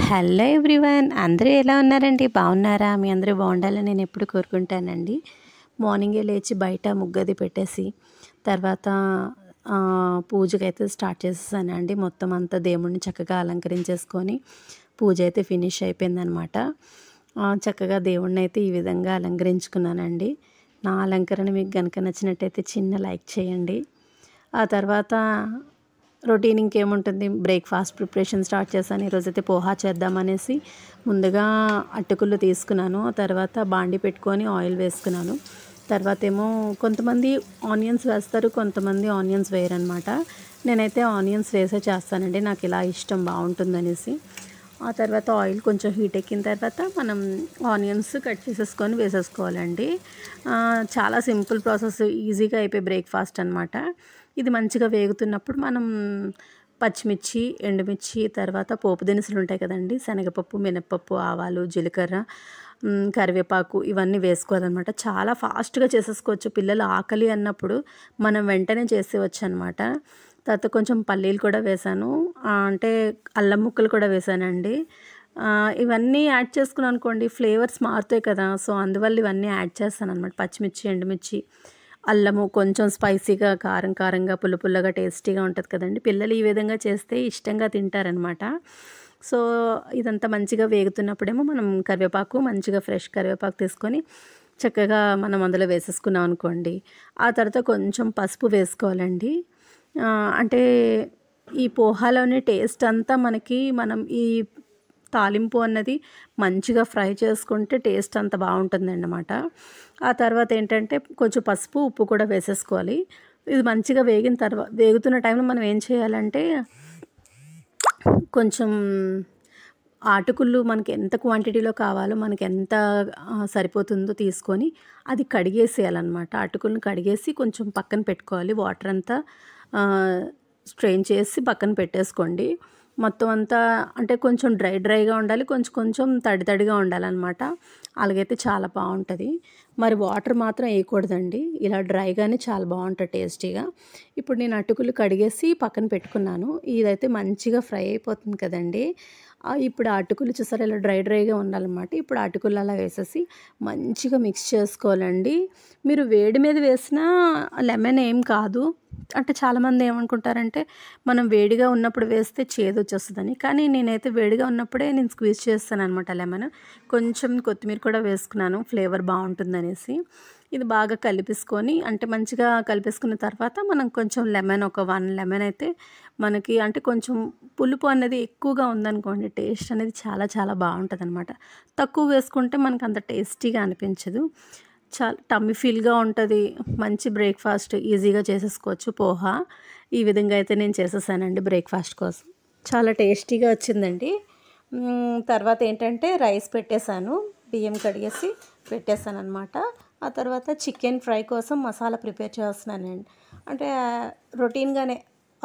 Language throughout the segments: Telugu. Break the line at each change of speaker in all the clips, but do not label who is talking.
హలో ఎవ్రీవన్, అందరూ ఎలా ఉన్నారండి? బాగున్నారా? మీ అందరూ బాగుండాలని నేను ఎప్పుడు కోరుకుంటానండి. మార్నింగే లేచి బయట ముగ్గది పెట్టేసి తర్వాత పూజకైతే స్టార్ట్ చేసేసానండి. మొత్తం అంతా దేవుడిని చక్కగా అలంకరించేసుకొని పూజ అయితే ఫినిష్ అయిపోయిందనమాట. చక్కగా దేవుడిని అయితే ఈ విధంగా అలంకరించుకున్నానండి. నా అలంకరణ మీకు కనుక నచ్చినట్టయితే చిన్న లైక్ చేయండి. ఆ తర్వాత రొటీన్ ఇంకేముంటుంది, బ్రేక్ఫాస్ట్ ప్రిపరేషన్ స్టార్ట్ చేశాను. ఈరోజైతే పోహా చేద్దామనేసి ముందుగా అటుకులు తీసుకున్నాను. తర్వాత బాండి పెట్టుకొని ఆయిల్ వేసుకున్నాను. తర్వాత ఏమో కొంతమంది ఆనియన్స్ వేస్తారు, కొంతమంది ఆనియన్స్ వేయరనమాట. నేనైతే ఆనియన్స్ వేసే చేస్తానండి, నాకు ఇలా ఇష్టం, బాగుంటుందనేసి. ఆ తర్వాత ఆయిల్ కొంచెం హీట్ ఎక్కిన తర్వాత మనం ఆనియన్స్ కట్ చేసేసుకొని వేసేసుకోవాలండి. చాలా సింపుల్ ప్రాసెస్, ఈజీగా అయిపోయి బ్రేక్ఫాస్ట్ అనమాట. ఇది మంచిగా వేగుతున్నప్పుడు మనం పచ్చిమిర్చి, ఎండుమిర్చి, తర్వాత పోపు దినుసులు ఉంటాయి కదండి, శనగపప్పు, మినప్పప్పు, ఆవాలు, జీలకర్ర, కరివేపాకు, ఇవన్నీ వేసుకోవాలన్నమాట. చాలా ఫాస్ట్గా చేసేసుకోవచ్చు. పిల్లలు ఆకలి అన్నప్పుడు మనం వెంటనే చేసేవచ్చు అనమాట. తర్వాత కొంచెం పల్లీలు కూడా వేసాను, అంటే అల్లం ముక్కలు కూడా వేసానండి. ఇవన్నీ యాడ్ చేసుకున్నాను అనుకోండి, ఫ్లేవర్స్ మారుతాయి కదా, సో అందువల్ల ఇవన్నీ యాడ్ చేస్తాను అనమాట. పచ్చిమిర్చి, ఎండుమిర్చి, అల్లము, కొంచెం స్పైసీగా, కారం కారంగా, పుల్ల పుల్లగా, టేస్టీగా ఉంటుంది కదండి. పిల్లలు ఈ విధంగా చేస్తే ఇష్టంగా తింటారనమాట. సో ఇదంతా మంచిగా వేగుతున్నప్పుడేమో మనం కరివేపాకు, మంచిగా ఫ్రెష్ కరివేపాకు తీసుకొని చక్కగా మనం అందులో వేసేసుకున్నాం అనుకోండి. ఆ తర్వాత కొంచెం పసుపు వేసుకోవాలండి. అంటే ఈ పోహాలోని టేస్ట్ అంతా మనం ఈ తాలింపు అన్నది మంచిగా ఫ్రై చేసుకుంటే టేస్ట్ అంత బాగుంటుందన్నమాట. ఆ తర్వాత ఏంటంటే కొంచెం పసుపు, ఉప్పు కూడా వేసేసుకోవాలి. ఇది మంచిగా వేగుతున్న టైంలో మనం ఏం చేయాలంటే, కొంచెం అటుకులు మనకి ఎంత క్వాంటిటీలో కావాలో, మనకి ఎంత సరిపోతుందో తీసుకొని అది కడిగేసేయాలన్నమాట. అటుకులను కడిగేసి కొంచెం పక్కన పెట్టుకోవాలి. వాటర్ అంతా స్ట్రెయిన్ చేసి పక్కన పెట్టేసుకోండి. మొత్తం అంతా అంటే కొంచెం డ్రైగా ఉండాలి, కొంచెం తడిగా ఉండాలన్నమాట. అలాగైతే చాలా బాగుంటుంది. మరి వాటర్ మాత్రం వేయకూడదండి, ఇలా డ్రైగానే చాలా బాగుంటుంది టేస్టీగా. ఇప్పుడు నేను అటుకులు కడిగేసి పక్కన పెట్టుకున్నాను. ఇదైతే మంచిగా ఫ్రై అయిపోతుంది కదండి. ఇప్పుడు అటుకులు చూసారా, ఇలా డ్రైగా ఉండాలన్నమాట. ఇప్పుడు అటుకులు అలా వేసేసి మంచిగా మిక్స్ చేసుకోవాలండి. మీరు వేడి మీద వేసినా లెమన్ ఏం కాదు. అంటే చాలామంది ఏమనుకుంటారంటే, మనం వేడిగా ఉన్నప్పుడు వేస్తే చేదు వచ్చేస్తుందని, కానీ నేనైతే వేడిగా ఉన్నప్పుడే నేను స్క్వీజ్ చేస్తాను అనమాట లెమన్. కొంచెం కొత్తిమీర కూడా వేసుకున్నాను, ఫ్లేవర్ బాగుంటుందనేసి. ఇది బాగా కలిపేసుకొని, అంటే మంచిగా కలిపేసుకున్న తర్వాత మనం కొంచెం లెమన్, ఒక 1 లెమన్ అయితే మనకి, అంటే కొంచెం పులుపు అనేది ఎక్కువగా ఉందనుకోండి, టేస్ట్ అనేది చాలా బాగుంటుంది అనమాట. తక్కువ వేసుకుంటే మనకు అంత టేస్టీగా అనిపించదు. చాలా టమ్మీ ఫీల్గా ఉంటుంది. మంచి బ్రేక్ఫాస్ట్ ఈజీగా చేసేసుకోవచ్చు పోహా. ఈ విధంగా అయితే నేను చేసేసానండి బ్రేక్ఫాస్ట్ కోసం. చాలా టేస్టీగా వచ్చిందండి. తర్వాత ఏంటంటే రైస్ పెట్టేశాను, బియ్యం కడిగేసి పెట్టేశాను అనమాట. ఆ తర్వాత చికెన్ ఫ్రై కోసం మసాలా ప్రిపేర్ చేస్తున్నానండి. అంటే రొటీన్గానే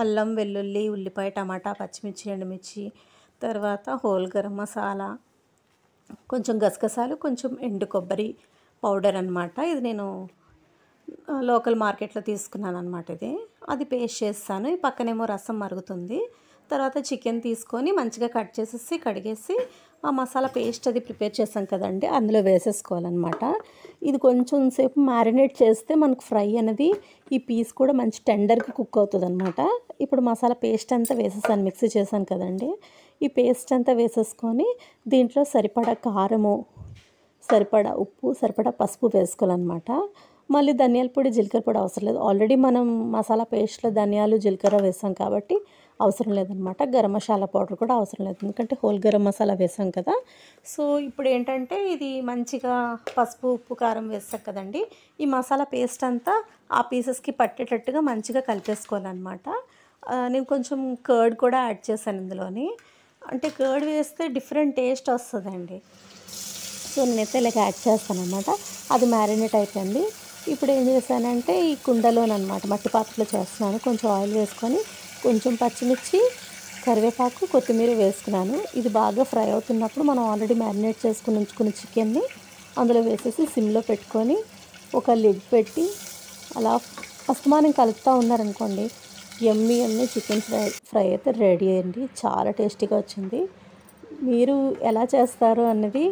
అల్లం, వెల్లుల్లి, ఉల్లిపాయ, టమాటా, పచ్చిమిర్చి, ఎండుమిర్చి, తర్వాత హోల్ గరం మసాలా, కొంచెం గసగసాలు, కొంచెం ఎండు కొబ్బరి పౌడర్ అనమాట. ఇది నేను లోకల్ మార్కెట్లో తీసుకున్నాను అనమాట. అది పేస్ట్ చేస్తాను. ఈ పక్కనేమో రసం మరుగుతుంది. తర్వాత చికెన్ తీసుకొని మంచిగా కట్ చేసేసి కడిగేసి ఆ మసాలా పేస్ట్ అది ప్రిపేర్ చేసాం కదండి, అందులో వేసేసుకోవాలన్నమాట. ఇది కొంచెం సేపు మ్యారినేట్ చేస్తే మనకు ఫ్రై అనేది, ఈ పీస్ కూడా మంచి టెండర్గా కుక్ అవుతుంది అనమాట. ఇప్పుడు మసాలా పేస్ట్ అంతా వేసేసాను, మిక్సీ చేశాను కదండి. ఈ పేస్ట్ అంతా వేసేసుకొని దీంట్లో సరిపడా కారము, సరిపడా ఉప్పు, సరిపడా పసుపు వేసుకోవాలన్నమాట. మళ్ళీ ధనియాల పొడి, జీలకర్ర పొడి అవసరం లేదు. ఆల్రెడీ మనం మసాలా పేస్ట్లో ధనియాలు, జీలకర్ర వేసాం కాబట్టి అవసరం లేదనమాట. గరం మసాలా పౌడర్ కూడా అవసరం లేదు, ఎందుకంటే హోల్ గరం మసాలా వేసాం కదా. సో ఇప్పుడు ఏంటంటే, ఇది మంచిగా పసుపు, ఉప్పు, కారం వేస్తాం కదండి, ఈ మసాలా పేస్ట్ అంతా ఆ పీసెస్కి పట్టేటట్టుగా మంచిగా కలిపేసుకోవాలన్నమాట. నేను కొంచెం కర్డ్ కూడా యాడ్ చేశాను ఇందులోని, అంటే కర్డ్ వేస్తే డిఫరెంట్ టేస్ట్ వస్తుందండి. సో నేనైతే ఇలాగ యాడ్ చేస్తాను అనమాట. అది మ్యారినేట్ అయిపోయింది. ఇప్పుడు ఏం చేశానంటే, ఈ కుండలోనమాట, మట్టి పాత్రలో చేస్తున్నాను. కొంచెం ఆయిల్ వేసుకొని కొంచెం పచ్చిమిర్చి, కరివేపాకు, కొత్తిమీర వేసుకున్నాను. ఇది బాగా ఫ్రై అవుతున్నప్పుడు మనం ఆల్రెడీ మ్యారినేట్ చేసుకుని ఉంచుకున్న చికెన్ని అందులో వేసేసి సిమ్లో పెట్టుకొని ఒక లిడ్ పెట్టి అలా అస్తమానం కలుపుతూ ఉన్నారనుకోండి, యమ్మీ చికెన్ ఫ్రై అయితే రెడీ అయ్యింది. చాలా టేస్టీగా వచ్చింది. మీరు ఎలా చేస్తారు అన్నది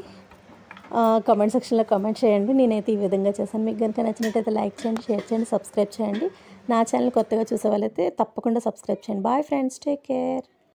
కామెంట్ సెక్షన్లో కామెంట్ చేయండి. నేనైతే ఈ విధంగా చేశాను. మీకు కనుక నచ్చినట్టయితే లైక్ చేయండి, షేర్ చేయండి, సబ్స్క్రైబ్ చేయండి. నా ఛానల్ కొత్తగా చూసే వాళ్ళైతే తప్పకుండా సబ్స్క్రైబ్ చేయండి. Bye friends, take care.